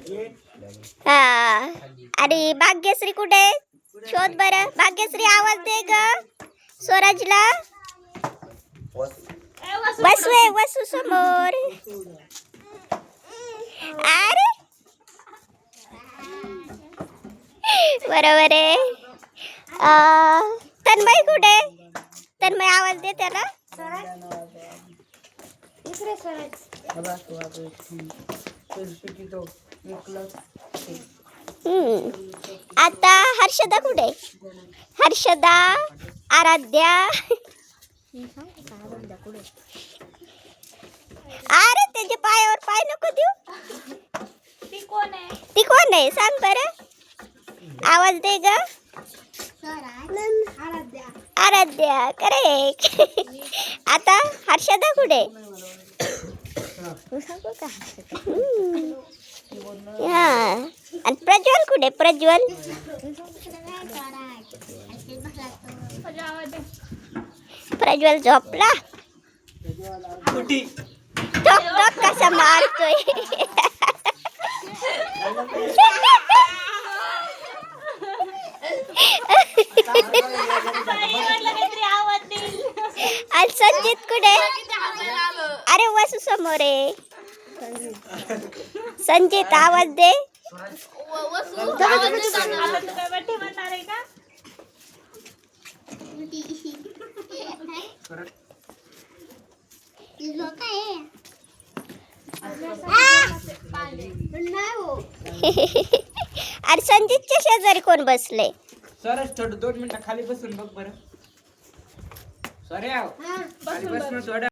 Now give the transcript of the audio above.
हा आणि भाग्यश्री कुठे? शोध बरं. भाग्यश्री आवाज दे ग स्वराजला. वसू आहे, वसू समोर. अरे बरोबर आहे. तन्मय कुठे? तन्मय आवाज दे त्याला. आता हर्षदा कुठे? हर्षदा, आराध्या. अरे त्याच्या पायावर पाय नको देऊ. ती कोण आहे सांग बरं. आवाज दे ग. आराध्या करेक्ट. आता हर्षदा कुठे? हा आणि प्रज्वल कुठे? प्रज्वल प्रज्वल झोपला. टोक टोक कसा मारतोय. आणि संजित कुठे? अरे वसू समोर आहे. संजित आवाज दे. अरे संजितच्या शेजारी कोण बसले? सरच थोडं 2 मिनिटं खाली बसून बघ बरं. सर बसून थोडं